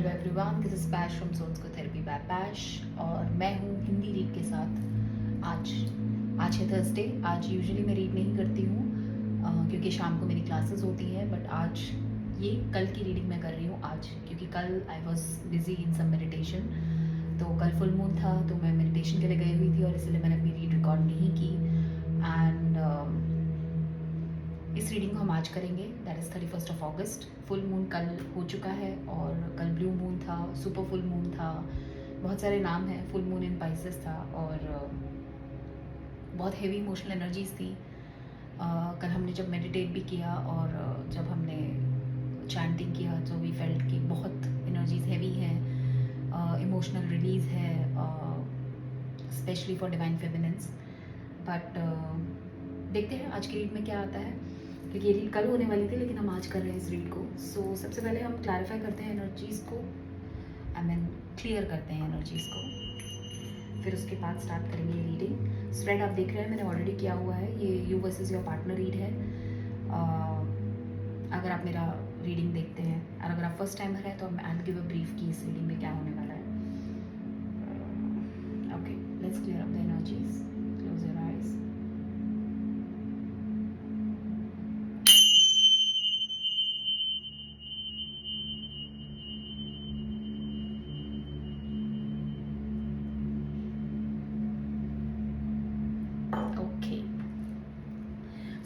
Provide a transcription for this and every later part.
Hello everyone, this is पैश from souls को therapy bye पैश और मैं हूँ हिंदी रीड के साथ। आज है थर्सडे। आज यूजुअली मैं रीड नहीं करती हूँ क्योंकि शाम को मेरी क्लासेस होती है, बट आज ये कल की रीडिंग मैं कर रही हूँ आज, क्योंकि कल I was busy in some meditation. तो कल फुल मून था तो मैं मेडिटेशन के लिए गई हुई थी और इसलिए मैंने अपनी रीड रिकॉर्ड नहीं की। एंड इस रीडिंग को हम आज करेंगे, that is 31 of August. Full moon कल हो चुका है और कल ब्लू मून था, सुपर फुल मून था, बहुत सारे नाम हैं। फुल मून इन पाइसेस था और बहुत हेवी इमोशनल एनर्जीज थी। कल हमने जब मेडिटेट भी किया और जब हमने चैंटिंग किया तो वी फेल्ट कि बहुत एनर्जीज हैवी हैं, इमोशनल रिलीज है, specially for divine feminines. But देखते हैं आज की रीड में क्या आता है, क्योंकि ये रीड कल होने वाली थी लेकिन हम आज कर रहे हैं इस रीड को। सो सबसे पहले हम क्लैरिफाई करते हैं एनर्जीज़ को, क्लियर करते हैं एनर्जीज़ को, फिर उसके बाद स्टार्ट करेंगे ये रीडिंग। स्प्रेड आप देख रहे हैं मैंने ऑलरेडी किया हुआ है, ये you versus your partner read है। अगर आप मेरा रीडिंग देखते हैं और अगर आप फर्स्ट टाइमर हैं तो I will give a brief कि इस रीडिंग में क्या होने वाला है। Okay, let's clear up the energies. Close your eyes. Okay,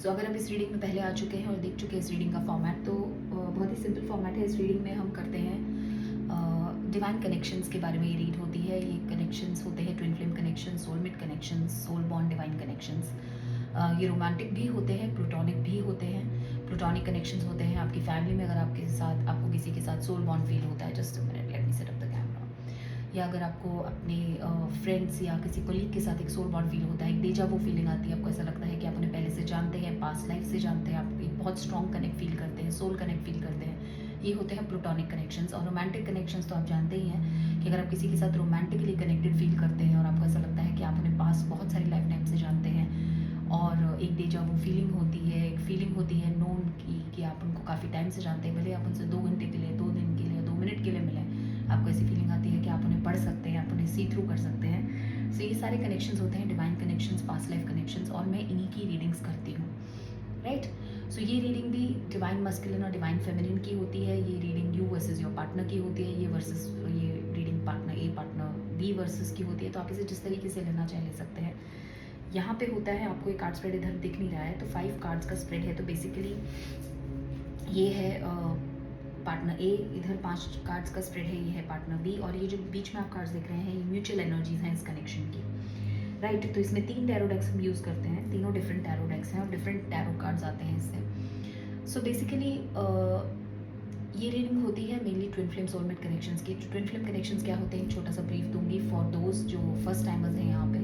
so अगर आप इस रीडिंग में पहले आ चुके हैं और देख चुके हैं इस रीडिंग का फॉर्मेट, तो बहुत ही सिंपल फॉर्मेट है। इस रीडिंग में हम करते हैं डिवाइन कनेक्शंस के बारे में ये रीड होती है। ये कनेक्शंस होते हैं twin flame connections, soulmate connections, soul bond divine connections. ये रोमांटिक भी होते हैं, प्लूटोनिक भी होते हैं। प्लूटोनिक कनेक्शंस होते हैं आपकी फैमिली में, अगर आपको किसी के साथ सोल बॉन्ड फील होता है। Just a minute, let me set up the camera. या अगर आपको अपने फ्रेंड्स या किसी कोलीग के साथ एक सोल बॉन्ड फील होता है, एक डेजा वो फीलिंग आती है, आपको ऐसा लगता है कि आप उन्हें पहले से जानते हैं, पास्ट लाइफ से जानते हैं, आप एक बहुत स्ट्रॉन्ग कनेक्ट फील करते हैं, सोल कनेक्ट फील करते हैं। ये होते हैं प्लूटोनिक कनेक्शंस। और रोमांटिक कनेक्शंस तो आप जानते ही हैं कि अगर आप किसी के साथ रोमांटिकली कनेक्टेड फील करते हैं और आपको ऐसा लगता है कि आप उन्हें पास्ट बहुत सारी लाइफ टाइम से जानते हैं और एक डेजा वो फीलिंग होती है, एक फीलिंग होती है नोन की कि आप उनको काफ़ी टाइम से जानते हैं, भले आप उनसे 2 घंटे के लिए, 2 दिन के लिए, 2 मिनट के लिए मिले, आपको ऐसी फीलिंग आती है कि आप उन्हें पढ़ सकते हैं, आप उन्हें सी थ्रू कर सकते हैं। सो ये सारे कनेक्शंस होते हैं divine connections, past life connections, और मैं इन्हीं की रीडिंग्स करती हूँ, राइट। सो ये रीडिंग भी डिवाइन मस्कुलिन और डिवाइन फेमिनिन की होती है। ये reading you versus your partner की होती है। ये रीडिंग पार्टनर ए पार्टनर बी वर्सेस की होती है। तो आप इसे जिस तरीके से लेना चाहे ले सकते हैं। यहाँ पे होता है, आपको एक कार्ड स्प्रेड इधर दिख नहीं रहा है, तो 5 कार्ड्स का स्प्रेड है। तो बेसिकली ये है पार्टनर ए, इधर 5 कार्ड्स का स्प्रेड है, ये है पार्टनर बी, और ये जो बीच में आप कार्ड्स देख रहे हैं ये म्यूचुअल एनर्जीज हैं इस कनेक्शन की, राइट। तो इसमें 3 टैरो डेक्स हम यूज़ करते हैं, तीनों डिफरेंट टैरो डेक्स हैं और डिफरेंट टैरो कार्ड्स आते हैं इससे। सो बेसिकली ये रीडिंग होती है mainly twin flame soulmate connections की। ट्विन फ्लेम कनेक्शंस क्या होते हैं, एक छोटा सा ब्रीफ दूंगी फॉर दोज जो फर्स्ट टाइमर्स हैं यहाँ पे,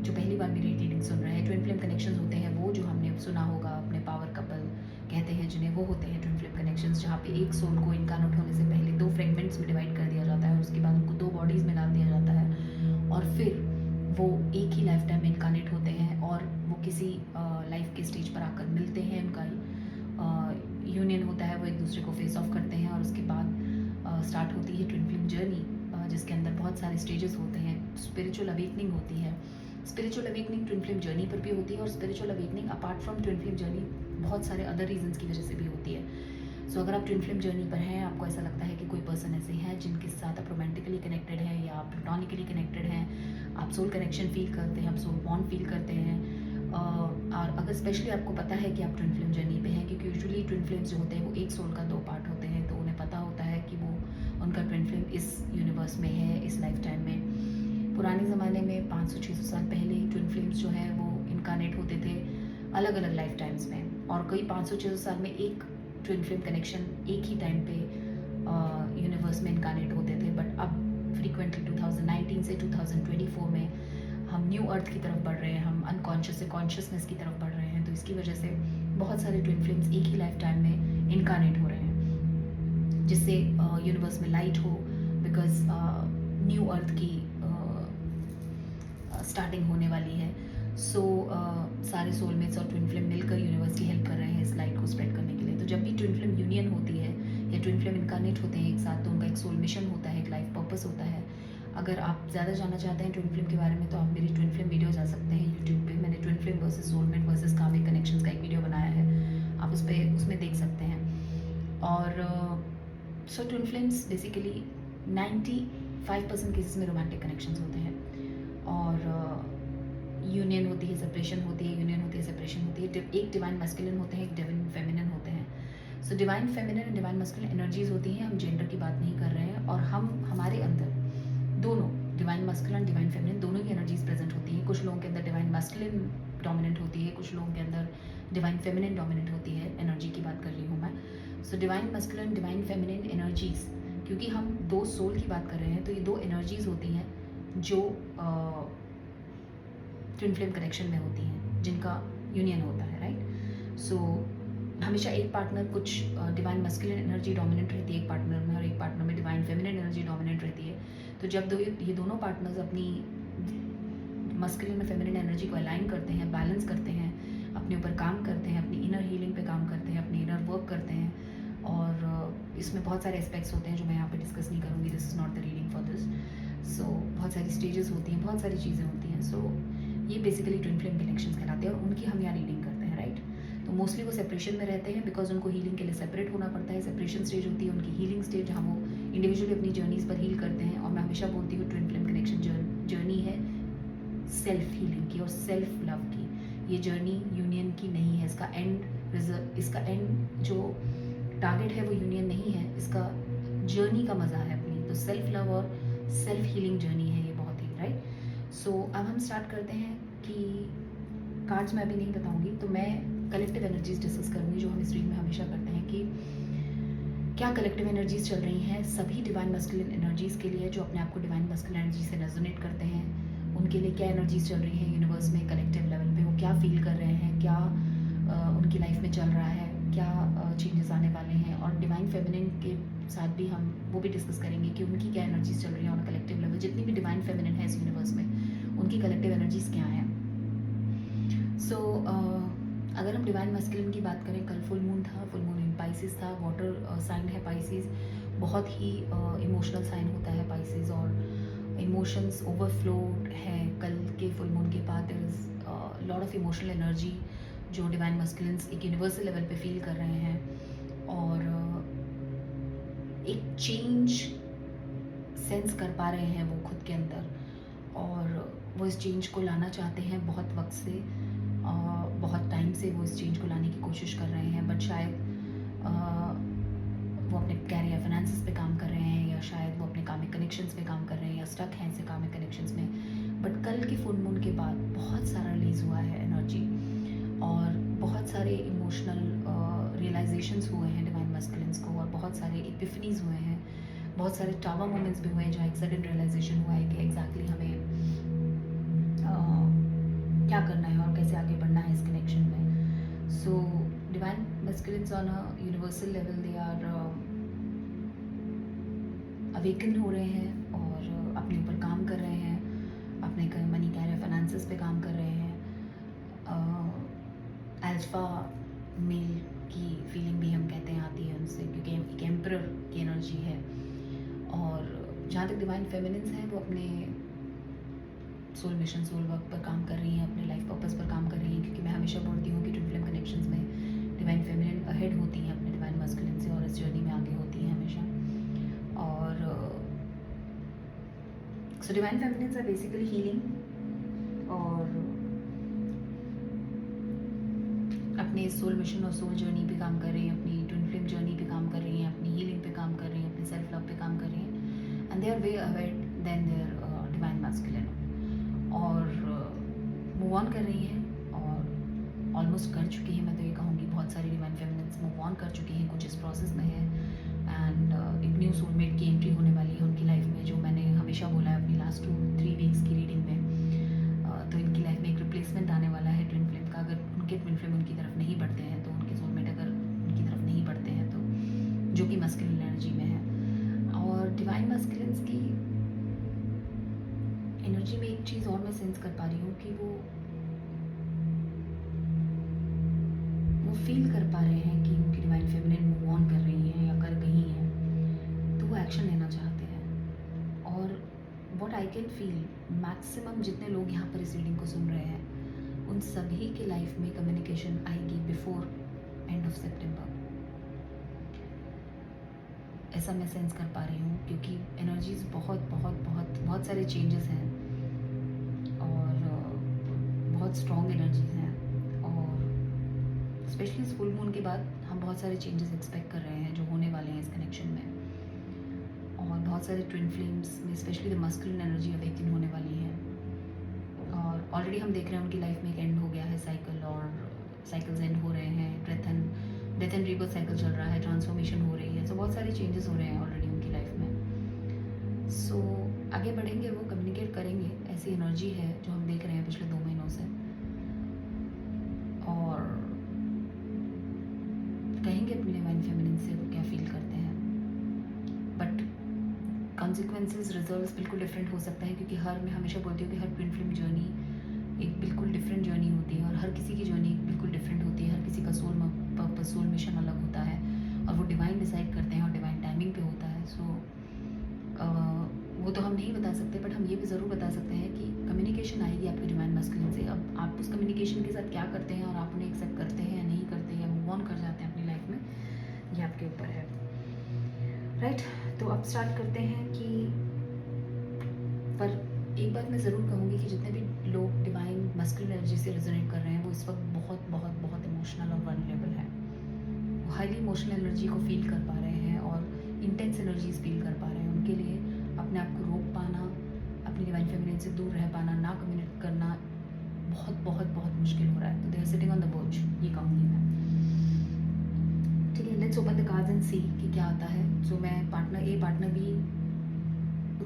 जो पहली बार मेरी रीडिंग सुन रहे हैं। ट्विन फ्लेम कनेक्शंस होते हैं वो जो हमने सुना होगा, अपने पावर कपल कहते हैं जिन्हें, वो होते हैं ट्विन फ्लेम कनेक्शंस, जहाँ पे एक सोल को इनकार्नेट होने से पहले 2 फ्रेगमेंट्स में डिवाइड कर दिया जाता है, उसके बाद उनको 2 बॉडीज़ में डाल दिया जाता है और फिर वो एक ही लाइफ टाइम में इनकार्नेट होते हैं और वो किसी लाइफ के स्टेज पर आकर मिलते हैं, उनका यूनियन होता है, वो एक दूसरे को फेस ऑफ करते हैं और उसके बाद स्टार्ट होती है ट्विन फ्लेम जर्नी, जिसके अंदर बहुत सारे स्टेजेस होते हैं। स्पिरिचुअल अवेकनिंग होती है। Spiritual awakening twin flame journey पर भी होती है, और spiritual awakening apart from twin flame journey बहुत सारे अदर रीजंस की वजह से भी होती है। सो अगर आप ट्विन फ्लेम जर्नी पर हैं, आपको ऐसा लगता है कि कोई पर्सन ऐसे हैं जिनके साथ आप रोमांटिकली कनेक्टेड हैं या प्लूटोनिकली कनेक्टेड हैं, आप सोल कनेक्शन फील करते हैं, आप सोल बॉन्ड फील करते हैं, और अगर स्पेशली आपको पता है कि आप ट्विन फ्लेम जर्नी पे हैं, क्योंकि यूजुअली ट्विन फ्लेम्स जो होते हैं वो एक सोल का 2 पार्ट होते हैं, तो उन्हें पता होता है कि वो उनका ट्विन फ्लेम इस यूनिवर्स में है, इस लाइफ टाइम में। पुराने ज़माने में 500-600 साल पहले ट्विन फ्लेम्स जो है वो इनकार्नेट होते थे अलग अलग लाइफ टाइम्स में, और कई 500-600 साल में एक ट्विन फ्लेम कनेक्शन एक ही टाइम पे यूनिवर्स में इनकार्नेट होते थे। बट अब फ्रीक्वेंटली 2019 से 2024 में हम न्यू अर्थ की तरफ बढ़ रहे हैं, हम अनकॉन्शियस से कॉन्शियसनेस की तरफ बढ़ रहे हैं, तो इसकी वजह से बहुत सारे ट्विन फ्लेम्स एक ही लाइफ टाइम में इनकार्नेट हो रहे हैं, जिससे यूनिवर्स में लाइट हो, बिकॉज न्यू अर्थ की स्टार्टिंग होने वाली है। सो सारे सोलमेट्स और ट्विन फ्लेम मिलकर यूनिवर्स की हेल्प कर रहे हैं इस लाइट को स्प्रेड करने के लिए। तो जब भी ट्विन फ्लेम यूनियन होती है या ट्विन फ्लेम इनकारनेट होते हैं एक साथ, तो उनका एक सोल मिशन होता है, एक लाइफ पर्पस होता है। अगर आप ज़्यादा जानना चाहते हैं ट्विन फ्लेम के बारे में तो आप मेरी ट्विन फ्लेम वीडियो जा सकते हैं यूट्यूब पे। मैंने twin flame versus soulmate versus कार्मिक कनेक्शंस का एक वीडियो बनाया है, आप उसमें देख सकते हैं। और सो ट्विन फ्लेम्स बेसिकली 95% केसेस में रोमांटिक कनेक्शंस होते हैं, और यूनियन होती है, सेपरेशन होती है, यूनियन होती है, सेपरेशन होती है। एक डिवाइन मैस्कुलिन होते हैं, एक डिवाइन फेमिनिन होते हैं। So divine feminine and divine masculine energies होती हैं, हम जेंडर की बात नहीं कर रहे हैं। और हमारे अंदर दोनों डिवाइन मैस्कुलिन, डिवाइन फेमिनिन दोनों की एनर्जीज प्रेजेंट होती हैं। कुछ लोगों के अंदर डिवाइन मैस्कुलिन डोमिनेंट होती है, कुछ लोगों के अंदर डिवाइन फेमिनिन डोमिनेंट होती है। एनर्जी की बात कर रही हूँ मैं। सो divine masculine, divine feminine energies, क्योंकि हम दो सोल की बात कर रहे हैं, तो ये दो एनर्जीज होती हैं जो ट्विन फ्लेम कनेक्शन में होती हैं, जिनका यूनियन होता है, राइट। सो हमेशा एक पार्टनर कुछ डिवाइन मैस्कुलिन एनर्जी डोमिनेंट रहती है एक पार्टनर में, और एक पार्टनर में डिवाइन फेमिनिन एनर्जी डोमिनेंट रहती है। तो जब ये दोनों पार्टनर्स अपनी मैस्कुलिन और फेमिनिन एनर्जी को अलाइन करते हैं, बैलेंस करते हैं, अपने ऊपर काम करते हैं, अपनी इनर हीलिंग पे काम करते हैं, अपनी इनर वर्क करते हैं, और इसमें बहुत सारे एस्पेक्ट्स होते हैं जो मैं यहाँ पे डिस्कस नहीं करूँगी, this is not the reading for this. So बहुत सारी स्टेजेस होती हैं, बहुत सारी चीज़ें होती हैं। सो ये बेसिकली ट्विन फ्लेम कनेक्शंस कहलाते हैं, और उनकी हम यहाँ रीडिंग करते हैं, राइट। तो मोस्टली वो सेपरेशन में रहते हैं बिकॉज उनको हीलिंग के लिए सेपरेट होना पड़ता है। सेपरेशन स्टेज होती है उनकी हीलिंग स्टेज, जहाँ वो इंडिविजुअली अपनी जर्नीज पर हील करते हैं। और मैं हमेशा बोलती हूँ ट्विन फ्लेम कनेक्शन जर्नी है सेल्फ हीलिंग की और सेल्फ लव की। ये जर्नी यूनियन की नहीं है, इसका एंड जो टारगेट है वो यूनियन नहीं है, इसका जर्नी का मज़ा है अपनी। तो सेल्फ लव और सेल्फ हीलिंग जर्नी है ये बहुत ही, राइट। सो अब हम स्टार्ट करते हैं कि कार्ड्स मैं अभी नहीं बताऊंगी, तो मैं कलेक्टिव एनर्जीज डिस्कस करूंगी जो हम इस रीड में हमेशा करते हैं कि क्या कलेक्टिव एनर्जीज चल रही हैं सभी डिवाइन मैस्कुलिन एनर्जीज के लिए जो अपने आप को डिवाइन मैस्कुलिन एनर्जी से रेजोनेट करते हैं। उनके लिए क्या एनर्जीज चल रही हैं यूनिवर्स में, कलेक्टिव लेवल पे वो क्या फील कर रहे हैं, क्या उनकी लाइफ में चल रहा है, क्या चेंजेस आने वाले हैं। और डिवाइन फेमिनिन के साथ भी हम वो भी डिस्कस करेंगे कि उनकी क्या एनर्जीज चल रही हैं ऑन कलेक्टिव लेवल। जितनी भी डिवाइन फेमिनिन है इस यूनिवर्स में, उनकी कलेक्टिव एनर्जीज क्या हैं। सो अगर हम डिवाइन मैस्कुलिन की बात करें, कल फुल मून था, फुल मून इन पाइसिस था, वाटर साइन है पाइसिस, बहुत ही इमोशनल साइन होता है पाइसिस, और इमोशंस ओवरफ्लोड है। कल के फुल मून के बाद there is lot of emotional energy जो डिवाइन मैस्कुलिन्स एक यूनिवर्सल लेवल पे फील कर रहे हैं, और एक चेंज सेंस कर पा रहे हैं वो खुद के अंदर, और वो इस चेंज को लाना चाहते हैं बहुत वक्त से, बहुत टाइम से वो इस चेंज को लाने की कोशिश कर रहे हैं। बट शायद वो अपने कैरियर फाइनेंसेस पे काम कर रहे हैं, या शायद वो अपने कामिक कनेक्शंस पे काम कर रहे हैं, या स्टक हैं ऐसे कामिक कनेक्शंस में। बट कल के फुल मून के बाद बहुत सारा रिलीज हुआ है एनर्जी, और बहुत सारे इमोशनल रियलाइजेशंस हुए हैं डिवाइन मैस्कुलिन्स को, और बहुत सारे एपिफनीज हुए हैं, बहुत सारे टावर मोमेंट्स भी हुए हैं जहाँ एक सडन रियलाइजेशन हुआ है कि एग्जैक्टली हमें क्या करना है और कैसे आगे बढ़ना है इस कनेक्शन में। So divine masculines on a universal level they are awaken हो रहे हैं, और अपने ऊपर काम कर रहे हैं, अपने मनी कैरियर फाइनेंसेस पे काम कर रहे हैं। अल्फा मेल की फीलिंग भी हम कहते हैं आती है उनसे, क्योंकि एक एम्परर की एनर्जी है। और जहाँ तक डिवाइन फेमिनिन्स हैं वो अपने सोल मिशन, सोल वर्क पर काम कर रही हैं, अपने लाइफ पर्पस पर काम कर रही हैं, क्योंकि मैं हमेशा बोलती हूँ कि ट्विन फ्लेम कनेक्शंस में डिवाइन फेमिनिन अहेड होती हैं अपने डिवाइन मैस्कुलिन से, और इस जर्नी में आगे होती हैं हमेशा। और so divine feminines are basically healing, और अपने सोल मिशन और सोल जर्नी पे काम कर रही हैं, अपनी ट्विन फ्लेम जर्नी पे काम कर रही हैं, अपनी हीलिंग पे काम कर रही हैं, अपने सेल्फ लव पे काम कर रही हैं, and they are way ahead than their divine masculine, और मूव ऑन कर रही हैं, और ऑलमोस्ट कर चुकी हैं। मैं तो ये कहूँगी बहुत सारी डिवाइन फेमिनिन्स मूव ऑन कर चुकी हैं, कुछ इस प्रोसेस में है, एंड एक न्यू सोलमेट की एंट्री होने वाली है उनकी लाइफ में, जो मैंने हमेशा बोला है अपनी लास्ट 2-3 वीक्स की रीडिंग में। तो इनकी लाइफ में एक रिप्लेसमेंट आने वाला है ट्विन फ्लेम का। अगर उनके ट्विन फ्लेम उनकी तरफ नहीं बढ़ते हैं, तो उनके सोलमेट अगर उनकी तरफ नहीं बढ़ते हैं, तो जो कि मैस्कुलिन एनर्जी में है। और डिवाइन मैस्कुलिन्स की एनर्जी में एक चीज़ और मैं सेंस कर पा रही हूँ कि वो फील कर पा रहे हैं कि उनकी डिवाइन फेमिनिन मूव ऑन कर रही हैं, या कर गई एक्शन लेना चाहते हैं। और what I can feel, maximum जितने लोग यहाँ पर इस रीडिंग को सुन रहे हैं उन सभी के लाइफ में कम्युनिकेशन आएगी बिफोर एंड ऑफ सितंबर। ऐसा मैं सेंस कर पा रही हूँ क्योंकि एनर्जीज बहुत बहुत बहुत बहुत सारे चेंजेस हैं और बहुत स्ट्रॉन्ग एनर्जीज हैं। और स्पेशली इस फुल मून के बाद हम बहुत सारे चेंजेस एक्सपेक्ट कर रहे हैं जो होने वाले हैं इस कनेक्शन में। और बहुत सारे ट्विन फ्लेम्स में specially the masculine energy awaken होने वाली है। और ऑलरेडी हम देख रहे हैं उनकी लाइफ में एक एंड हो गया है साइकिल, और साइकिल्स एंड हो रहे हैं, डेथ एंड रीबर्थ साइकिल चल रहा है, ट्रांसफॉर्मेशन हो रही है। सो बहुत सारे चेंजेस हो रहे हैं ऑलरेडी उनकी लाइफ में। सो आगे बढ़ेंगे, वो कम्युनिकेट करेंगे, ऐसी एनर्जी है जो हम देख रहे हैं पिछले 2 महीनों से। और कहेंगे अपनी डिवाइन फेमिनिन से वो क्या फील करते हैं। बट कॉन्सिक्वेंसेस, रिजल्ट्स बिल्कुल डिफरेंट हो सकते हैं क्योंकि मैं हमेशा बोलती हूँ कि हर ट्विन फ्लेम जर्नी एक बिल्कुल डिफरेंट जर्नी होती है और हर किसी की जर्नी बिल्कुल डिफरेंट होती है। हर किसी का सोल पर्पस, सोल मिशन अलग होता है और वो डिवाइन डिसाइड करते हैं और डिवाइन टाइमिंग पे होता है। सो वो तो हम नहीं बता सकते, बट हम ये भी ज़रूर बता सकते हैं कि कम्युनिकेशन आएगी आपके डिवाइन मस्कुलिन से। अब आप उस कम्युनिकेशन के साथ क्या करते हैं और आप उन्हें एक्सेप्ट करते हैं या नहीं करते हैं या मूव ऑन कर जाते हैं अपनी लाइफ में, ये आपके ऊपर है। राइट, तो अब स्टार्ट करते हैं कि पर एक बात मैं ज़रूर कहूँगी कि जितने भी लोग डिवाइन मस्कुलिन एनर्जी से रेजोनेट कर रहे हैं वो इस वक्त बहुत बहुत बहुत इमोशनल और वल्नरेबल हैं। वो हाईली इमोशनल एनर्जी को फील कर पा रहे हैं और इंटेंस एनर्जीज फील कर पा रहे हैं। उनके लिए अपने आप को रोक पाना, अपनी डिवाइन फेमिनिन से दूर रह पाना, ना कम्युनिकेट करना बहुत बहुत बहुत मुश्किल हो रहा है। तो they are sitting on the verge, ये कहूँगी मैं। ठीक है, let's open the cards and see कि क्या आता है। सो मैं पार्टनर ए, पार्टनर बी,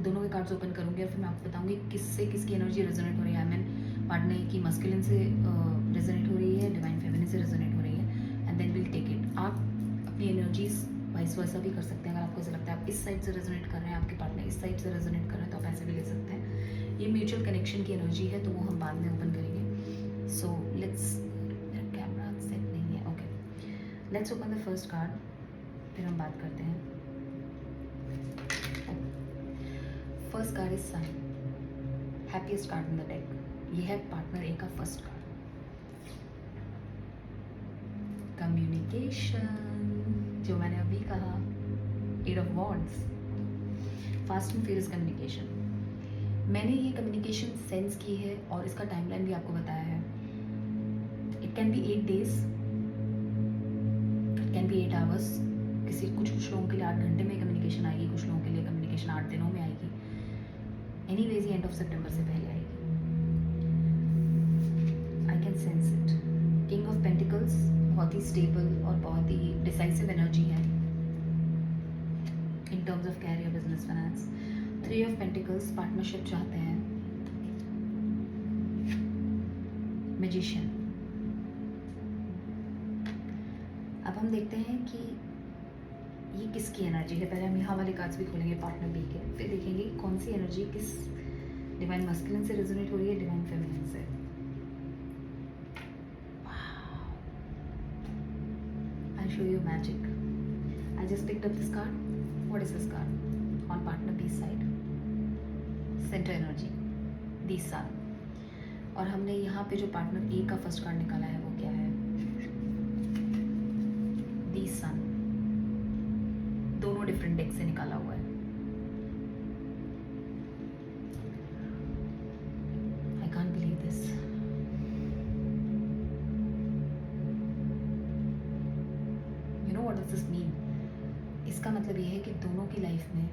दोनों के कार्ड्स ओपन करूँगी और फिर मैं आपको बताऊँगी किससे किसकी एनर्जी रेजोनेट हो रही है। आई मीन पार्टनर ए की मस्कुलिन से रेजोनेट हो रही है, डिवाइन फेमिनिन से रेजोनेट हो रही है, and then will take it. आप अपनी एनर्जीज वाइस वर्सा भी कर सकते हैं। अगर आपको ऐसा लगता है आप इस साइड से रेजोनेट कर रहे हैं, आपके पार्टनर इस साइड से रेजोनेट कर रहे हैं, तो आप ऐसे भी ले सकते हैं। ये म्यूचुअल कनेक्शन की एनर्जी है, तो वो हम बाद में ओपन करेंगे। सो लेट्स, कैमरा सेट नहीं है, okay. Let's open the first card, फिर हम बात करते हैं। First card is sun, happiest card in the deck. ये है पार्टनर ए का फर्स्ट कार्ड। कम्युनिकेशन, जो मैंने अभी कहा, 8 of wands, fast and furious communication. मैंने ये कम्युनिकेशन सेंस की है और इसका टाइमलाइन भी आपको बताया है। It can be 8 days, it can be 8 hours। कुछ लोगों के लिए 8 घंटे में कम्युनिकेशन आएगी, कुछ लोगों के लिए कम्युनिकेशन 8 दिनों में आएगी। एनीवेज ये एंड ऑफ सितंबर से पहले आएगी। I can sense it. King of pentacles बहुत ही स्टेबल और बहुत ही डिसाइसिव एनर्जी है in terms of career, business, finance. 3 of pentacles, partnership चाहते हैं। मैजिशियन। अब हम देखते हैं कि ये किसकी एनर्जी है। पहले हम यहाँ वाले कार्ड्स भी खोलेंगे पार्टनर बी के, फिर देखेंगे कौन सी एनर्जी किस डिवाइन मस्कुलिन से रेजोनेट हो रही है, डिवाइन फेमिनिन से। I'll show you magic. I just picked up this card. What is this card? On partner B's side, center energy, the sun. और हमने यहाँ पे जो पार्टनर ए का फर्स्ट कार्ड निकाला है वो क्या है? The sun. दोनों डिफरेंट डेक से निकाला हुआ है। I can't believe this. You know what does this mean? इसका मतलब ये है कि दोनों की लाइफ में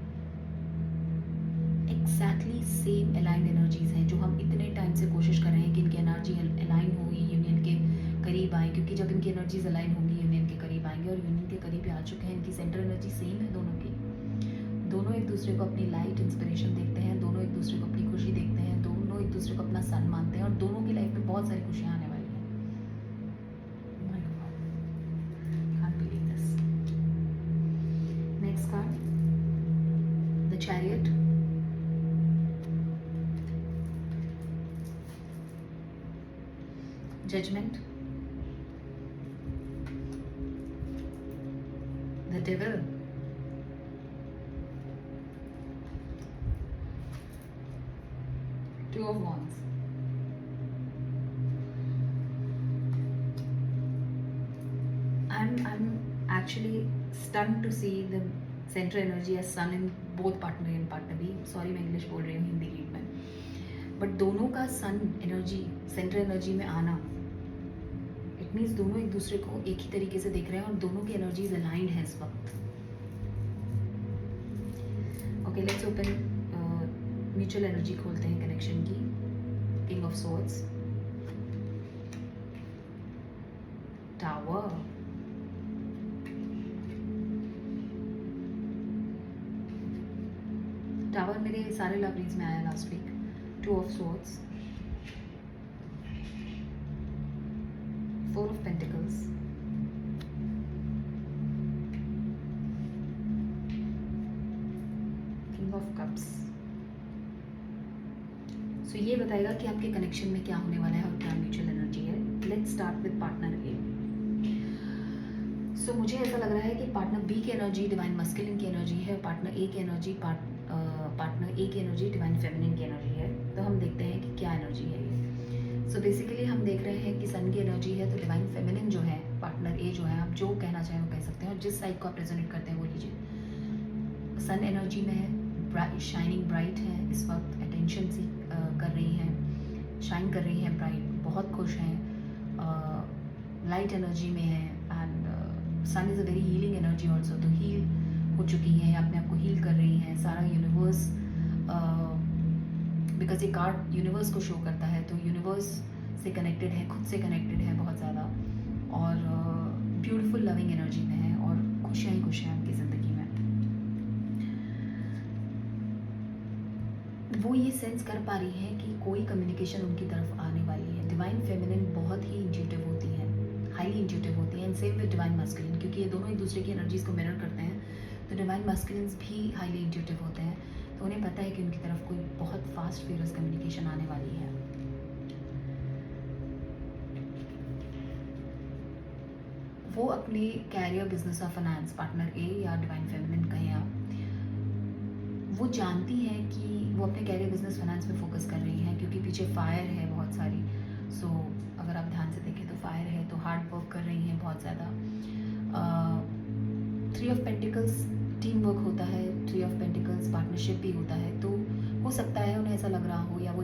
एग्जैक्टली सेम अलाइंड एनर्जीज हैं, जो हम इतने टाइम से कोशिश कर रहे हैं कि इनकी एनर्जी अलाइन होगी, यूनियन के करीब आए। क्योंकि जब इनकी एनर्जीज अलाइन होंगी यूनियन के करीब आएंगे, और यूनियन के करीब आ चुके हैं। इनकी सेंटर एनर्जी सेम है दोनों की। दोनों एक दूसरे को अपनी लाइट इंस्पिरेशन देखते हैं, दोनों एक दूसरे को अपनी खुशी देखते हैं, दोनों एक दूसरे को अपना सन मानते हैं, और दोनों की लाइफ में बहुत सारी खुशियाँ आने वाली हैं। My God, can't believe this. Next card, the Chariot. Judgment, the Devil, Two of Wands. I'm actually stunned to see the central energy as sun in both partner and partner B. Sorry मैं English बोल रही हूँ Hindi read में, but दोनों का sun energy central energy में आना, it means दोनों एक दूसरे को एक ही तरीके से देख रहे हैं और दोनों की एनर्जीज अलाइंड है इस वक्त. Okay, let's open mutual energy खोलते हैं कनेक्शन की. King of swords, tower, tower मेरे सारे लव रीड्स में आया last week. Two of swords, four of pentacles, king of cups. So ये बताएगा कि आपके कनेक्शन में क्या होने वाला है और क्या म्यूचुअल एनर्जी है. लेट्स स्टार्ट विद पार्टनर ए. सो मुझे ऐसा लग रहा है कि पार्टनर बी की एनर्जी डिवाइन मस्कुलिन की एनर्जी है, पार्टनर ए की एनर्जी पार्टनर ए की एनर्जी डिवाइन फेमिनिन की एनर्जी है. तो हम देखते हैं कि क्या एनर्जी है ये. सो बेसिकली हम देख रहे हैं कि सन की एनर्जी है, तो डिवाइन फेमिनिन जो है, पार्टनर ए जो है, आप जो कहना चाहें वो कह सकते हैं और जिस साइड को आप रेजोनेट करते हैं वो लीजिए. सन एनर्जी में है, शाइनिंग ब्राइट है इस वक्त, अटेंशन सी कर रही हैं, शाइन कर रही हैं ब्राइट, बहुत खुश हैं, लाइट एनर्जी में है. And sun is a very healing energy also. तो हील हो चुकी हैं, अपने आप को हील कर रही हैं. सारा यूनिवर्स, बिकॉज ये कार्ड यूनिवर्स को शो करता है, तो यूनिवर्स से कनेक्टेड है, खुद से कनेक्टेड है बहुत ज़्यादा, और ब्यूटीफुल लविंग एनर्जी में है और खुशियाँ ही खुशियाँ उनकी ज़िंदगी में. वो ये सेंस कर पा रही है कि कोई कम्युनिकेशन उनकी तरफ आने वाली है. डिवाइन फेमिनिन बहुत ही इंट्यूटिव होती है, हाईली इंट्यूटिव होती है, and same with divine masculine, क्योंकि ये दोनों एक दूसरे की एनर्जीज को मिरर करते हैं. तो डिवाइन मस्कुलिन्स भी हाईली इंट्यूटिव होते हैं, तो उन्हें पता है कि उनकी तरफ कोई बहुत फास्ट फेरस कम्युनिकेशन आने वाली है. वो अपने कैरियर, बिजनेस और फाइनेंस, पार्टनर ए या डिवाइन फेमिनिन कहें आप, वो जानती हैं कि वो अपने कैरियर, बिजनेस, फाइनेंस में फोकस कर रही हैं, क्योंकि पीछे फायर है बहुत सारी. सो अगर आप ध्यान से देखें तो फायर है, तो हार्ड वर्क कर रही हैं बहुत ज़्यादा. Three of pentacles team work होता है, थ्री ऑफ पेंटिकल्स पार्टनरशिप भी होता है. तो हो सकता है उन्हें ऐसा लग रहा हो, या वो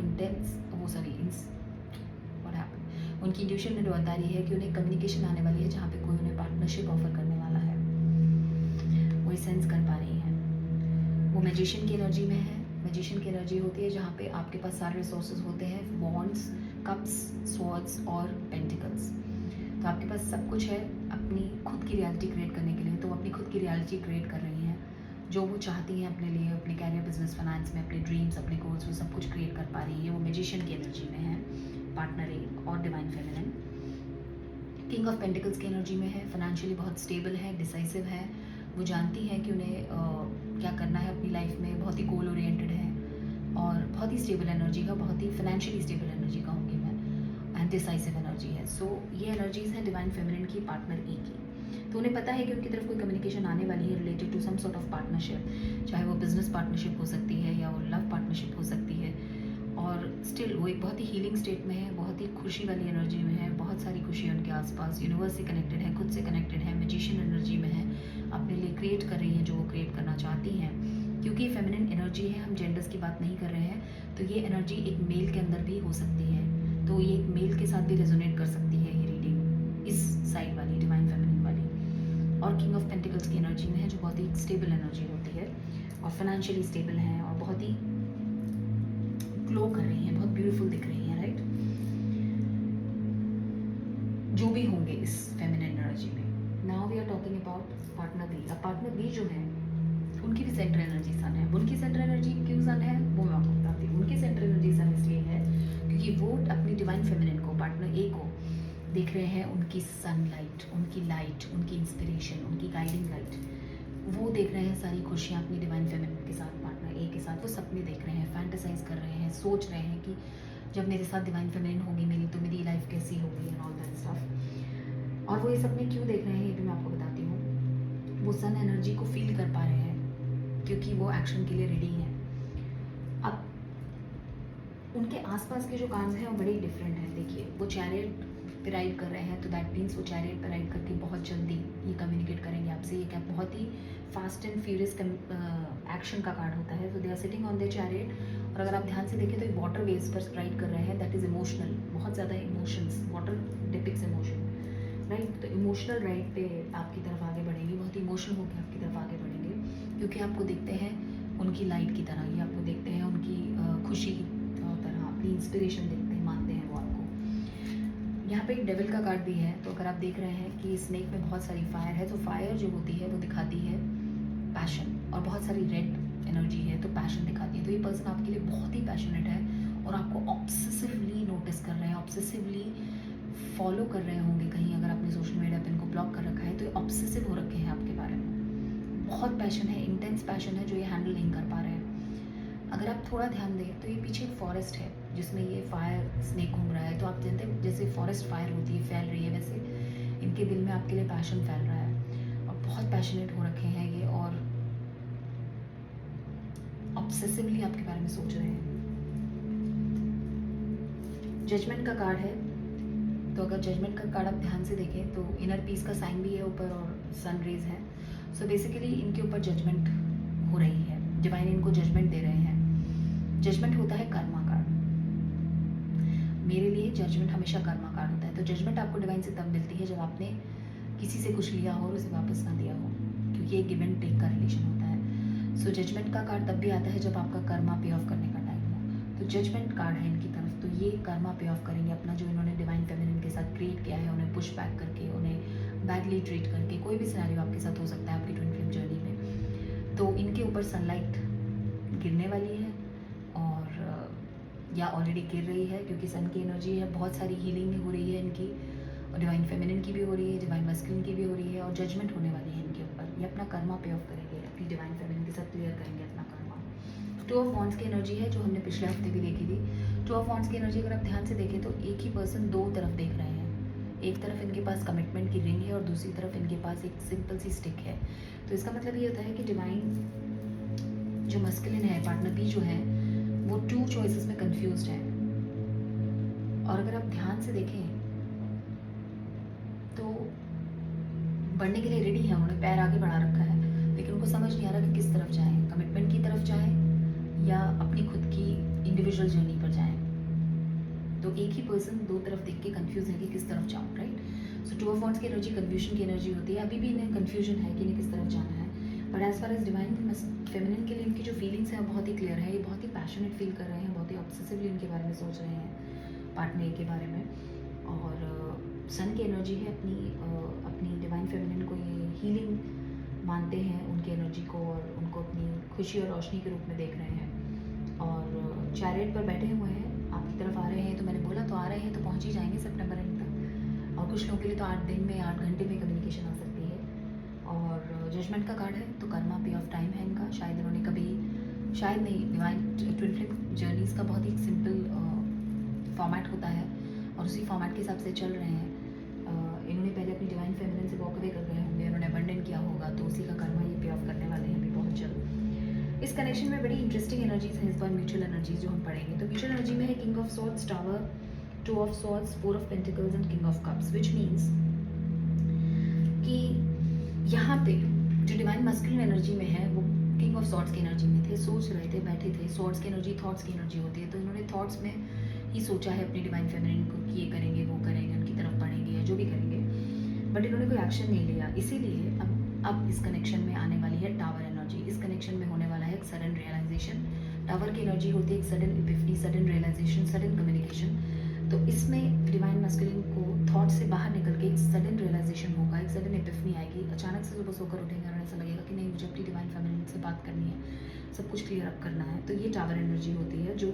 उनकी इंट्यूशन में बता रही है कि उन्हें कम्युनिकेशन आने वाली है जहाँ पे कोई उन्हें पार्टनरशिप ऑफर करने वाला है. वो सेंस कर पा रही हैं. वो मैजिशियन की एनर्जी में है. मैजिशियन की एनर्जी होती है जहाँ पे आपके पास सारे रिसोर्सेज होते हैं, वॉन्ड्स, कप्स, स्वॉर्ड्स और पेंटिकल्स. तो आपके पास सब कुछ है अपनी खुद की रियलिटी क्रिएट करने के लिए. तो वो अपनी खुद की रियलिटी क्रिएट कर रही हैं, जो वो चाहती हैं अपने लिए, अपने कैरियर, बिजनेस, फाइनेंस में, अपने ड्रीम्स, अपने गोल्स, वो सब कुछ क्रिएट कर पा रही है. वो मैजिशियन की एनर्जी में है, पार्टनर ए और divine feminine. King of pentacles की एनर्जी में है, फाइनेंशियली बहुत स्टेबल है, डिसाइसिव है. वो जानती है कि उन्हें क्या करना है अपनी लाइफ में, बहुत ही गोल ओरिएंटेड है और बहुत ही स्टेबल एनर्जी का, बहुत ही फाइनेंशियली स्टेबल एनर्जी कहूँगी मैं, एंड डिसाइसिव एनर्जी है. सो ये एनर्जीज हैं डिवाइन फेमिनिन की, पार्टनर ए की. तो उन्हें पता है कि उनकी तरफ कोई कम्युनिकेशन आने वाली है related to some sort of partnership, चाहे वो बिजनेस पार्टनरशिप हो सकती है या वो लव पार्टनरशिप हो सकती है. और स्टिल वो एक बहुत ही हीलिंग स्टेट में है, बहुत ही खुशी वाली एनर्जी में है, बहुत सारी खुशी है उनके आसपास, यूनिवर्स से कनेक्टेड है, खुद से कनेक्टेड है, मैजिशियन एनर्जी में है, अपने लिए क्रिएट कर रही हैं जो वो क्रिएट करना चाहती हैं. क्योंकि ये फेमिनिन एनर्जी है, हम जेंडर्स की बात नहीं कर रहे हैं, तो ये एनर्जी एक मेल के अंदर भी हो सकती है. तो ये एक मेल के साथ भी रेजोनेट कर सकती है ये रीडिंग, इस साइड वाली डिवाइन फेमिनिन वाली. और किंग ऑफ पेंटिकल्स की एनर्जी में है, जो बहुत ही स्टेबल एनर्जी होती है और फाइनेंशियली स्टेबल है और बहुत ही ग्लो कर रही हैं, बहुत ब्यूटीफुल दिख रही हैं, राइट. जो भी होंगे इस फेमिनिन एनर्जी में. Now we are talking about partner B. अब पार्टनर बी जो है, उनकी भी सेंटर एनर्जी सन है. उनकी सेंटर एनर्जी क्यों सन है वो मैं आपको बताती हूँ. उनकी सेंटर एनर्जी सन इसलिए है क्योंकि वो अपनी डिवाइन फेमिनिन को, पार्टनर ए को देख रहे हैं, उनकी सनलाइट, उनकी लाइट, उनकी इंस्पिरेशन, उनकी गाइडिंग लाइट. वो देख रहे हैं सारी खुशियाँ अपनी डिवाइन फेमिनिन के साथ, पार्टनर ए के साथ. वो सपने देख रहे हैं, फैंटेसाइज कर रहे हैं, सोच रहे हैं कि जब मेरे साथ डिवाइन फेमिनिन होगी मेरी, तो मेरी लाइफ कैसी होगी एंड ऑल दैट स्टफ. और वो ये सपने क्यों देख रहे हैं ये भी मैं आपको बताती हूँ. वो सन एनर्जी को फील कर पा रहे हैं क्योंकि वो एक्शन के लिए रेडी हैं. अब उनके आसपास के जो कार्ड्स हैं वो बड़े डिफरेंट हैं। देखिए, वो चैरियट पे राइड कर रहे हैं, तो दैट मीन्स वो चैरियट पे राइड करके बहुत जल्दी ये कम्युनिकेट करेंगे आपसे। ये क्या बहुत ही फास्ट एंड फ्यूरियस एक्शन का कार्ड होता है। तो they are sitting on the chariot, और अगर आप ध्यान से देखें तो वाटर वेव्स पर राइड कर रहे हैं। दैट इज़ इमोशनल, बहुत ज़्यादा emotions, water depicts emotion, right. तो इमोशनल राइड पे आपकी तरफ आगे बढ़ेंगे, बहुत इमोशनल होकर आपकी तरफ आगे बढ़ेंगे, क्योंकि आपको देखते हैं उनकी लाइट की तरह, ये आपको देखते हैं उनकी खुशी की तरह, अपनी इंस्पिरेशन देखते हैं, मानते हैं वो आपको। यहाँ पे एक डेविल का कार्ड भी है। तो अगर आप देख रहे हैं कि स्नेक में बहुत सारी फायर है, तो फायर जो होती है वो दिखाती है पैशन, और बहुत सारी रेड एनर्जी है तो पैशन दिखाती है। तो ये पर्सन आपके लिए बहुत ही पैशनेट है और आपको ऑब्सेसिवली नोटिस कर रहे हैं, ऑब्सेसिवली फॉलो कर रहे होंगे कहीं। अगर आपने सोशल मीडिया पे इनको ब्लॉक कर रखा है तो ये ऑब्सेसिव हो रखे हैं आपके बारे में। बहुत पैशन है, इंटेंस पैशन है जो ये हैंडल नहीं कर पा रहे हैं। अगर आप थोड़ा ध्यान दें तो ये पीछे एक फॉरेस्ट है जिसमें ये फायर स्नेक घूम रहा है। तो आप जानते हैं जैसे फॉरेस्ट फायर होती है, फैल रही है, वैसे इनके दिल में आपके लिए पैशन फैल रहा है और बहुत पैशनेट हो रखे हैं ये, और ऑब्सेसिवली आपके बारे में सोच रहे हैं। जजमेंट का कार्ड है। तो अगर जजमेंट का कार्ड आप ध्यान से देखें तो इनर पीस का साइन भी है ऊपर और सन रेज है। सो बेसिकली इनके ऊपर जजमेंट हो रही है, डिवाइन इनको जजमेंट दे रहे हैं। जजमेंट होता है कर्मा कार्ड। मेरे लिए जजमेंट हमेशा कर्मा कार्ड होता है। तो जजमेंट आपको डिवाइन से तब मिलती है जब आपने किसी से कुछ लिया हो और उसे वापस ना दिया हो, क्योंकि ये गिव एंड टेक का रिलेशन होता है। सो जजमेंट का कार्ड तब भी आता है जब आपका कर्मा पे ऑफ करने का टाइम हो। तो जजमेंट कार्ड है इनकी तरफ, तो ये कर्मा पे ऑफ करेंगे अपना, जो इन्होंने डिवाइन फेमिनिन के साथ क्रिएट किया है, उन्हें पुश बैक करके, उन्हें बैडली ट्रीट करके। कोई भी सिनेरियो आपके साथ हो सकता है आपकी ट्विन फ्लेम जर्नी में। तो इनके ऊपर सनलाइट गिरने वाली है, और या ऑलरेडी गिर रही है, क्योंकि सन की एनर्जी है। बहुत सारी हीलिंग हो रही है इनकी, और डिवाइन फेमिनिन की भी हो रही है, डिवाइन मस्कुलिन की भी हो रही है, और जजमेंट होने वाली है इनके ऊपर। ये अपना कर्मा पे ऑफ करेंगे, अपनी डिवाइन फेमिनिन के साथ क्लियर करेंगे अपना कर्मा। टू ऑफ वॉन्ड्स की एनर्जी है जो हमने पिछले हफ्ते भी देखी थी। टू ऑफ वॉन्ड्स की एनर्जी अगर आप ध्यान से देखें तो एक ही पर्सन दो तरफ देख रहे हैं। एक तरफ इनके पास कमिटमेंट की रिंग है और दूसरी तरफ इनके पास एक सिंपल सी स्टिक है। तो इसका मतलब ये होता है कि डिवाइन जो मस्कुलिन है, पार्टनर बी जो है, वो टू चॉइसेस में कंफ्यूज्ड है। और अगर आप ध्यान से देखें तो बढ़ने के लिए रेडी है, उन्होंने पैर आगे बढ़ा रखा है, लेकिन उनको समझ नहीं आ रहा कि किस तरफ जाएं, कमिटमेंट की तरफ जाएं या अपनी खुद की इंडिविजुअल जर्नी पर जाएं। तो एक ही पर्सन दो तरफ देख के कंफ्यूज है कि किस तरफ जाऊं, right. So two of wands की एनर्जी कन्फ्यूजन की एनर्जी होती है। अभी भी इन्हें कन्फ्यूजन है कि इन्हें किस तरफ जाना है, but as far as divine feminine के लिए इनकी जो फीलिंग्स हैं वो बहुत ही क्लियर है। ये बहुत ही पैशनेट फील कर रहे हैं, बहुत ही ऑब्सेसिवली इनके बारे में सोच रहे हैं, पार्टनर के बारे में। और सन की एनर्जी है, अपनी डिवाइन फेमिनिन को ये हीलिंग मानते हैं उनकी एनर्जी को, और उनको अपनी खुशी और रोशनी के रूप में देख रहे हैं। और चैरियट पर बैठे हुए हैं, आपकी तरफ आ रहे हैं। तो मैंने बोला तो आ रहे हैं तो पहुंच ही जाएंगे सितंबर एंड तक, और कुछ लोगों के लिए तो 8 दिन में 8 घंटे में कम्युनिकेशन आ सकती है। और जजमेंट का कार्ड है, तो कर्मा पे ऑफ टाइम है इनका। शायद इन्होंने कभी, शायद नहीं, डिवाइन ट्विन फ्लेम जर्नीज़ का बहुत ही सिंपल फॉर्मेट होता है और उसी फॉर्मेट के हिसाब से चल रहे हैं। इन्होंने पहले अपनी डिवाइन फेमिनिन से वॉक अवे कर गए होंगे, उन्होंने अबंडन किया होगा, तो उसी का कर्मा ये पे ऑफ करने वाले हैं अभी बहुत जल्द। इस कनेक्शन में बड़ी इंटरेस्टिंग एनर्जीज हैं इस बार, म्यूचुअल एनर्जीज जो हम पढ़ेंगे। तो म्यूचुअल एनर्जी में है king of swords, tower, two of swords, four of pentacles and king of cups, which means कि यहाँ पे जो डिवाइन मस्कुलिन एनर्जी में है वो किंग ऑफ सॉर्ड्स की एनर्जी में थे, सोच रहे थे, बैठे थे। सॉर्ड्स की एनर्जी थॉट्स की एनर्जी होती है, तो इन्होंने थॉट्स में ही सोचा है अपनी डिवाइन फेमिनिन को कि ये करेंगे, वो करेंगे, उनकी तरफ बढ़ेंगे या जो भी करेंगे, बट इन्होंने कोई एक्शन नहीं लिया। इसीलिए अब इस कनेक्शन में आने वाली है टावर एनर्जी। इस कनेक्शन में होने वाला है एक सडन रियलाइजेशन। टावर की एनर्जी होती है एक sudden epiphany, sudden realisation, sudden communication. तो इसमें डिवाइन मस्कुलिन को थॉट से बाहर निकल के एक सडन रियलाइजेशन होगा, एक सडन इपिफनी आएगी। अचानक से सुबह सोकर उठेंगे और ऐसा लगेगा कि नहीं, मुझे अपनी डिवाइन फेमिनिन से बात करनी है, सब कुछ क्लियर अप करना है। तो ये टावर एनर्जी होती है जो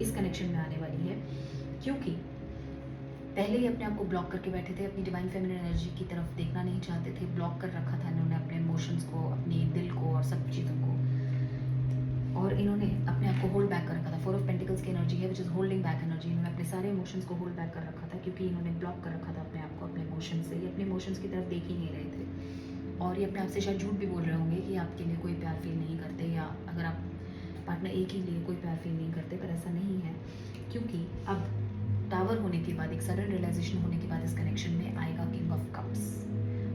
इस कनेक्शन में आने वाली है, क्योंकि पहले ही अपने आप को ब्लॉक करके बैठे थे, अपनी डिवाइन फेमिनिन एनर्जी की तरफ देखना नहीं चाहते थे, ब्लॉक कर रखा था इन्होंने अपने इमोशंस को, अपने दिल को और सब चीज़ों को, और इन्होंने अपने आप को होल्ड बैक कर रखा था। फोर ऑफ पेंटिकल्स की एनर्जी है which is holding back energy. इन्होंने अपने सारे इमोशंस को होल्ड बैक कर रखा था, क्योंकि इन्होंने ब्लॉक कर रखा था अपने आप को अपने इमोशन से। ये अपने इमोशंस की तरफ देख ही नहीं रहे थे, और ये अपने आप से शायद झूठ भी बोल रहे होंगे कि आपके लिए कोई प्यार फील नहीं करते, या अगर आप पार्टनर एक ही लिए कोई प्यार फील नहीं करते, पर ऐसा नहीं है, क्योंकि अब टावर होने के बाद, एक सडन रियलाइजेशन होने के बाद इस कनेक्शन में आएगा किंग ऑफ कप्स,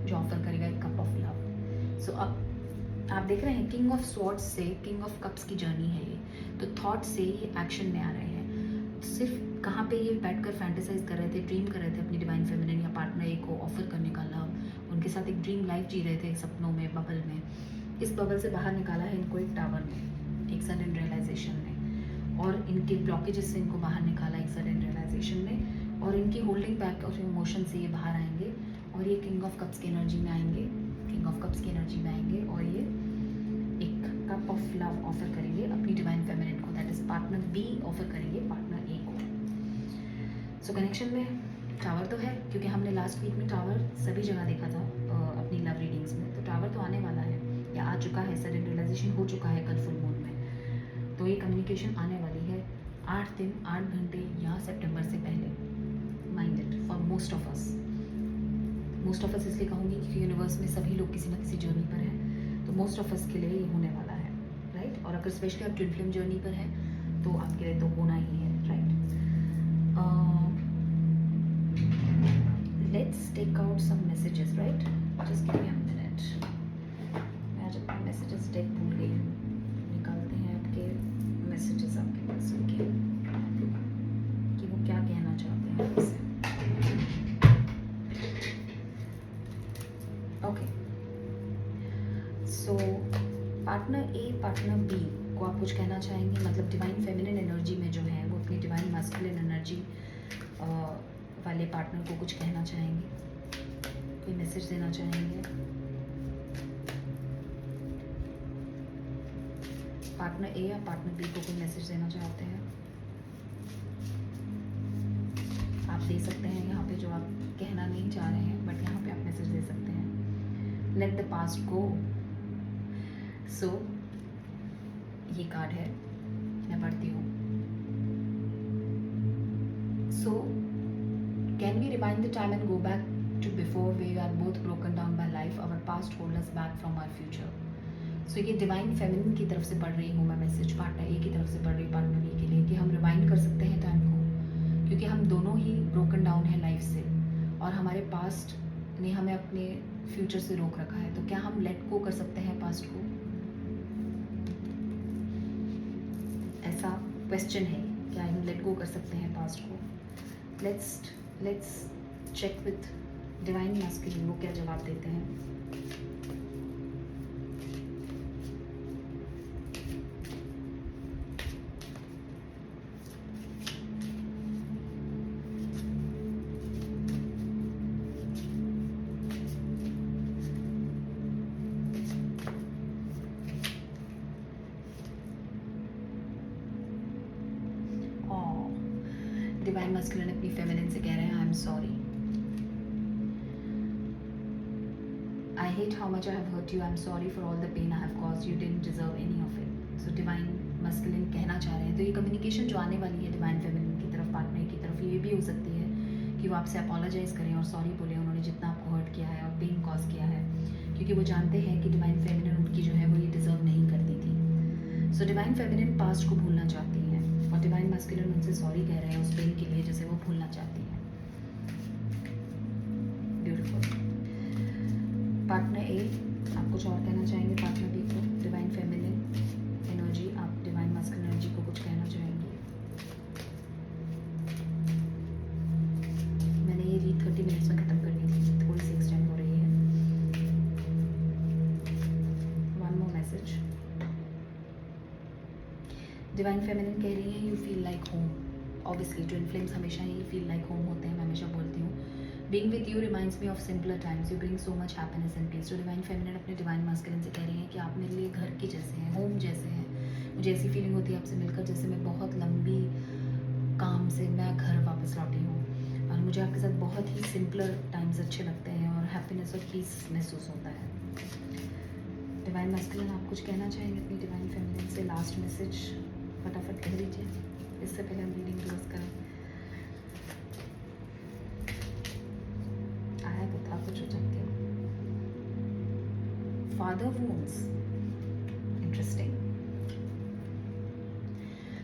जो ऑफर करेगा एक कप ऑफ लव। सो अब आप देख रहे हैं किंग ऑफ स्वॉर्ड्स से किंग ऑफ कप्स की जर्नी है ये, तो थॉट से ये एक्शन में आ रहे हैं। सिर्फ कहाँ पे ये बैठकर फैंटेसाइज कर रहे थे, ड्रीम कर रहे थे अपनी डिवाइन फेमिनिन या पार्टनर ए को ऑफर करने का लव, उनके साथ एक ड्रीम लाइफ जी रहे थे सपनों में, बबल में। इस बबल से बाहर निकाला है इनको एक टावर में, एक सडन रियलाइजेशन ने, और इनके ब्लॉकेजेस से इनको बाहर निकाला एक सडन रियलाइजेशन ने, और इनकी होल्डिंग बैक ऑफ इमोशन से ये बाहर आएंगे और ये किंग ऑफ कप्स की एनर्जी में आएंगे, किंग ऑफ कप्स की एनर्जी में आएंगे और ये एक कप ऑफ लव ऑफर करेंगे अपनी डिवाइन फेमिनिन को, that is partner B offer करेंगे पार्टनर ए को। सो कनेक्शन में टावर तो है, क्योंकि हमने लास्ट वीक में टावर सभी जगह देखा था अपनी लव रीडिंग्स में, तो टावर तो आने वाला है या आ चुका है, सडन रियलाइजेशन हो चुका है कल फुल मून में, तो ये कम्युनिकेशन आने वाली है 8 दिन 8 घंटे या सितंबर से पहले। Mind it for most of us इसलिए कहूँगी क्योंकि यूनिवर्स में सभी लोग किसी न किसी जर्नी पर हैं, तो मोस्ट ऑफ अस के लिए ये होने वाला है, राइट। और अगर स्पेशली आप ट्विन फ्लेम जर्नी पर हैं तो आपके लिए तो होना ही है, right. Let's take out some messages, right, just give me a minute. मैं आज अपने मैसेजेस डेक भूल गई हूँ, निकालते हैं आपके मैसेजेस आपके पास के कि वो क्या कहना चाहते हैं आपसे। ओके, सो पार्टनर ए पार्टनर बी को आप कुछ कहना चाहेंगे, मतलब डिवाइन फेमिनिन एनर्जी में जो है वो अपनी डिवाइन मैस्कुलिन एनर्जी वाले पार्टनर को कुछ कहना चाहेंगे, कोई मैसेज देना चाहेंगे। पार्टनर ए या पार्टनर बी को कोई मैसेज देना चाहते हैं, आप दे सकते हैं यहाँ पे, जो आप कहना नहीं चाह रहे हैं बट यहाँ पे आप मैसेज दे सकते हैं। Let the past go. So ये कार्ड है, मैं पढ़ती हूँ। So can we rewind the time and go back to before we are both broken down by life, our past hold us back from our future. So ये divine feminine की तरफ से पढ़ रही हूँ मैं मैसेज, पार्टनर ए की तरफ से पढ़ रही हूँ पार्टनर बी के लिए, कि हम रिवाइंड कर सकते हैं टाइम को, क्योंकि हम दोनों ही ब्रोकन डाउन है लाइफ से और हमारे पास्ट ने हमें अपने फ्यूचर से रोक रखा है। तो क्या हम लेट गो कर सकते हैं पास्ट को? ऐसा क्वेश्चन है, क्या हम लेट गो कर सकते हैं पास्ट को? Let's check with divine masculine, वो क्या जवाब देते हैं। डिवाइन मैस्कुलिन अपनी फेमिनिन से कह रहे हैं, I am sorry, I hate how much I have hurt you, I am sorry for all the pain I have caused you, didn't deserve any of it. So divine masculine कहना चाह रहे हैं, तो ये कम्युनिकेशन जो आने वाली है डिवाइन फेमिनिन की तरफ, पार्टनर की तरफ, ये भी हो सकती है कि वो आपसे अपोलोजाइज करें और सॉरी बोले उन्होंने जितना आपको हर्ट किया है और पेन कॉज किया है, क्योंकि वो जानते हैं कि डिवाइन फेमिनिन उनकी जो है वो ये डिजर्व नहीं करती थी। सो डिवाइन फेमिनिन पास्ट को भूलना चाहती है और डिवाइन मैस्कुलिन उनसे सॉरी कह रहे हैं उस पेन के लिए जिसे वो भूलना चाहती है। ब्यूटीफुल। पार्टनर ए आप कुछ और कहना चाहेंगे पार्टनर बी को, डिवाइन फेमिनिन एनर्जी, आप डिवाइन मैस्कुलिन एनर्जी को कुछ कहना चाहेंगे। मैंने ये रीड 30 मिनट्स में ख़त्म करनी थी, थोड़ी सी एक्सटेंड हो रही है। One more message. Divine feminine कह रही है you feel like home. Obviously twin flames हमेशा ही फील लाइक होम होते हैं, मैं हमेशा बोलती हूँ। Being with you reminds me of simpler times, you bring so much happiness and peace. तो डिवाइन फेमिनिन अपने डिवाइन मैस्कुलिन से कह रही है कि आप मेरे लिए घर के जैसे हैं, होम जैसे हैं। मुझे ऐसी फीलिंग होती है आपसे मिलकर जैसे मैं बहुत लंबी काम से मैं घर वापस लौटी हूँ, और मुझे आपके साथ बहुत ही सिंपलर टाइम्स अच्छे लगते हैं और हैप्पीनेस और पीस महसूस होता है। डिवाइन मैस्कुलिन आप कुछ कहना चाहेंगे अपनी डिवाइन फेमिनिन से? लास्ट मैसेज फटाफट कह दीजिए, इससे पहले हम रीडिंग क्लोज करें। आया तो था कुछ उचक के, father wounds, interesting.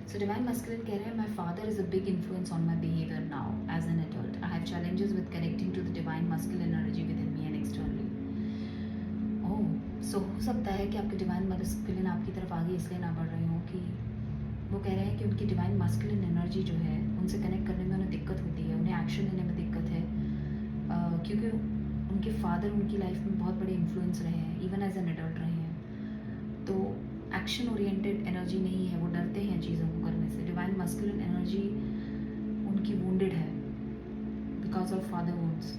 So so divine masculine कह रहे हैं my father is a big influence on my behaviour now as an adult. I have challenges with connecting to the divine masculine energy within me and externally. Oh, so हो सकता है कि आपके divine masculine आपकी तरफ आगे इसलिए ना बढ़ रहे हो कि वो कह रहे हैं कि उनकी डिवाइन मैस्कुलिन एनर्जी जो है उनसे कनेक्ट करने में उन्हें दिक्कत होती है, उन्हें एक्शन लेने में दिक्कत है, क्योंकि उनके फादर उनकी लाइफ में बहुत बड़े इन्फ्लुएंस रहे हैं, इवन एज एन एडल्ट रहे हैं। तो एक्शन ओरिएंटेड एनर्जी नहीं है, वो डरते हैं चीज़ों को करने से। डिवाइन मैस्कुलिन एनर्जी उनकी वुंडेड है बिकॉज ऑफ फादर वुंड्स।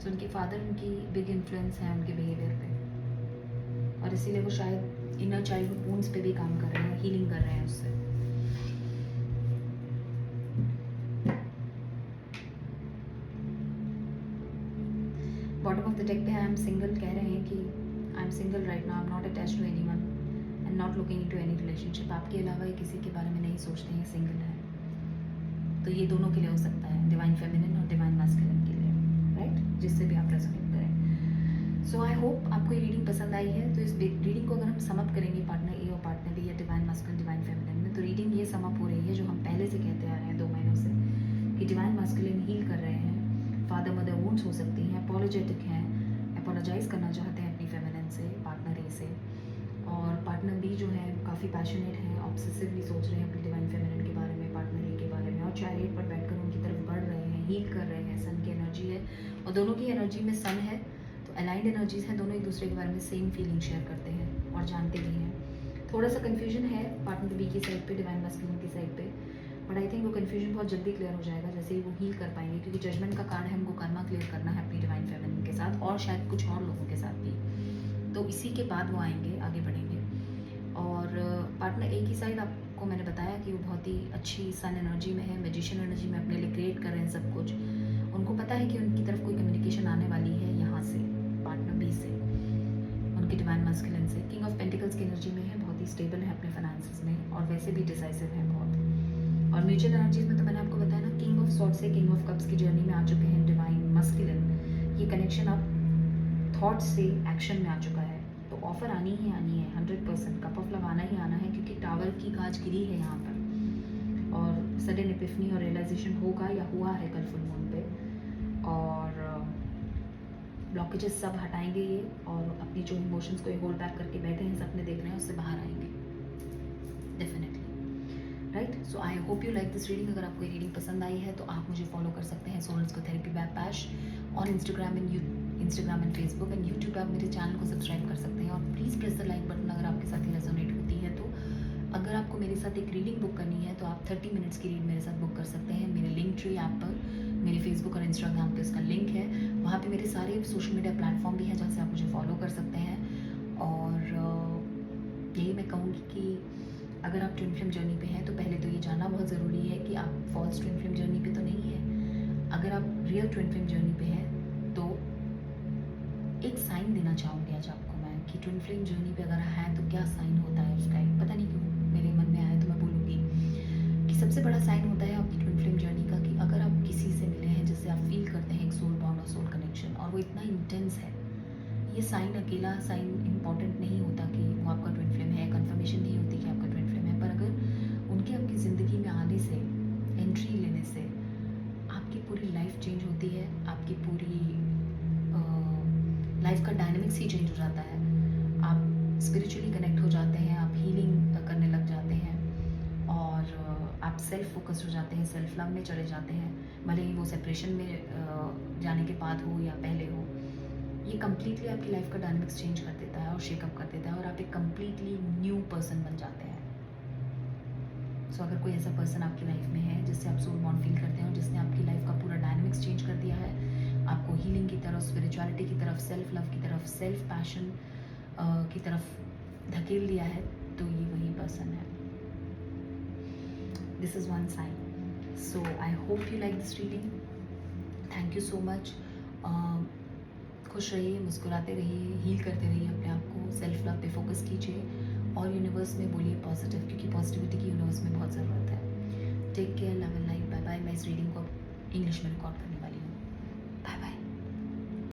सो उनके फादर उनकी बिग इन्फ्लुएंस है उनके बिहेवियर पे, और इसीलिए वो शायद इनर चाइल्डहुड वुंड्स पे भी काम कर रहे हैं, हीलिंग कर रहे हैं उससे। बॉटम ऑफ द डेक पे आई एम सिंगल कह रहे हैं कि I am single right now, I am not attached to anyone and not looking into any relationship. आपके अलावा ये किसी के बारे में नहीं सोचते हैं, सिंगल है। तो ये दोनों के लिए हो सकता है, डिवाइन फेमिनिन और डिवाइन मैस्कुलिन के लिए, राइट, जिससे भी आप रेजोनेट करें। सो आई होप आपको ये रीडिंग पसंद आई है। तो इस रीडिंग को अगर हम सम अप करेंगे पार्टनर ए और पार्टनर बी या डिवाइन मैस्कुलिन डिवाइन फेमिनिन में, तो रीडिंग ये सम अप हो रही है जो हम पहले से कहते आ रहे हैं 2 महीनों से, कि डिवाइन मैस्कुलिन हील कर रहे हैं, फादर मदर वुंड्स हो सकती हैं, अपोलोजेटिक हैं, अपोलोजाइज करना चाहते हैं अपनी फेमिनिन से, पार्टनर ए से, और पार्टनर बी जो है काफ़ी पैशनेट हैं, ऑब्सेसिवली सोच रहे हैं अपनी डिवाइन फेमिनिन के बारे में, पार्टनर ए के बारे में, और चैरियट पर बैठकर उनकी तरफ बढ़ रहे हैं, हील कर रहे हैं। सन की एनर्जी है और दोनों की एनर्जी में सन है, तो अलाइंड एनर्जीज हैं, दोनों एक दूसरे के बारे में सेम फीलिंग शेयर करते हैं और जानते भी हैं। थोड़ा सा कन्फ्यूजन है पार्टनर बी की साइड पे, डिवाइन मैस्कुलिन की साइड पे, बट आई थिंक वो कन्फ्यूजन बहुत जल्दी क्लियर हो जाएगा जैसे ही वो हील कर पाएंगे, क्योंकि जजमेंट का कार्ड है, हमको कर्मा क्लियर करना है अपनी डिवाइन फेमिनिन के साथ और शायद कुछ और लोगों के साथ भी। तो इसी के बाद वो आएंगे, आगे बढ़ेंगे। और पार्टनर ए की साइड आपको मैंने बताया कि वो बहुत ही अच्छी सन एनर्जी में है, मैजिशियन एनर्जी में अपने लिए क्रिएट कर रहे हैं सब कुछ। उनको पता है कि उनकी तरफ कोई कम्युनिकेशन आने वाली है यहाँ से, पार्टनर बी से, उनकी डिवाइन मैस्कुलिन से। किंग ऑफ पेंटिकल्स की एनर्जी में है, बहुत ही स्टेबल है अपने फाइनेंसेस में और वैसे भी डिसाइसिव है बहुत। और म्यूचुअल एनर्जीज में तो मैंने आपको बताया ना, किंग ऑफ सॉर्ड से किंग ऑफ कप्स की जर्नी में आ चुके हैं डिवाइन मैस्कुलिन। ये कनेक्शन अब थॉट से एक्शन में आ चुका है, तो ऑफर आनी ही आनी है 100%, कप ऑफ लव आना ही आना है, क्योंकि टावर की कांच गिरी है यहाँ पर और सडन एपिफनी और रियलाइजेशन होगा या हुआ है कल फुल मून पे, और ब्लॉकेजेस सब हटाएंगे ये, और अपनी जो इमोशंस को होल्ड बैक करके बैठे हैं, सपने देख रहे हैं, उससे बाहर आएंगे definitely, right. So I hope you like this reading. अगर आपको ये रीडिंग पसंद आई है तो आप मुझे फॉलो कर सकते हैं सोल थेरेपी बाय पैश on Instagram and Facebook and YouTube. आप मेरे चैनल को सब्सक्राइब कर सकते हैं और please press the like button अगर आपके साथ ही रेजोनेट होती है। तो अगर आपको मेरे साथ एक रीडिंग बुक करनी है तो आप 30 मिनट्स की रीड मेरे साथ बुक कर सकते हैं। मेरे लिंक ट्री ऐप पर, मेरे फेसबुक और इंस्टाग्राम पे उसका लिंक है, वहाँ पे मेरे सारे सोशल मीडिया प्लेटफॉर्म भी हैं जहाँ से आप मुझे फॉलो कर सकते हैं। और यही मैं कहूँगी कि अगर आप ट्विन फ्लेम जर्नी पे हैं तो पहले तो ये जानना बहुत ज़रूरी है कि आप फॉल्स ट्विन फ्लेम जर्नी पे तो नहीं है। अगर आप रियल ट्विन फ्लेम जर्नी पे हैं तो एक साइन देना चाहूँगी आज आपको मैं कि ट्विन फ्लेम जर्नी पे अगर है तो क्या साइन होता है उसका, एक पता नहीं क्यों मेरे मन में आया तो मैं बोलूँगी कि सबसे बड़ा साइन होता है आपकी ट्विन फ्लेम जर्नी का कि अगर आप किसी से मिले हैं जिससे आप फील करते हैं एक सोल बॉन्ड और सोल कनेक्शन और वो इतना इंटेंस है, ये साइन अकेला साइन इम्पॉर्टेंट नहीं होता कि वो आपका ट्विन फ्लेम है, कंफर्मेशन नहीं होती कि आपका ट्विन फ्लेम है, पर अगर उनके आपकी ज़िंदगी में आने से, एंट्री लेने से आपकी पूरी लाइफ चेंज होती है, आपकी पूरी लाइफ का डायनेमिक्स ही चेंज हो जाता है। आप स्पिरिचुअली कनेक्ट हो जाते हैं, आप हीलिंग करने लग जाते हैं और आप सेल्फ फोकस हो जाते हैं, सेल्फ लव में चले जाते हैं, भले ही वो सेपरेशन में जाने के बाद हो या पहले हो। ये कम्प्लीटली आपकी लाइफ का डायनेमिक्स चेंज कर देता है और शेकअप कर देता है और आप एक कम्प्लीटली न्यू पर्सन बन जाते हैं। सो अगर कोई ऐसा पर्सन आपकी लाइफ में है जिससे आप सोल बॉन्ड फील करते हैं और जिसने आपकी लाइफ का पूरा डायनेमिक्स चेंज कर दिया है, आपको हीलिंग की तरफ, स्पिरिचुअलिटी की तरफ, सेल्फ लव की तरफ, सेल्फ पैशन की तरफ धकेल दिया है, तो ये वही पर्सन है। This is one sine. So I hope you like this reading. Thank you so much. खुश रहिए, मुस्कुराते रहिए, हील करते रहिए अपने आप को, सेल्फ लव पे फोकस कीजिए और यूनिवर्स में बोलिए पॉजिटिव, क्योंकि पॉजिटिविटी की यूनिवर्स में बहुत ज़रूरत है। Take care, love and light, bye bye. मैं इस रीडिंग को इंग्लिश में रिकॉर्ड करनी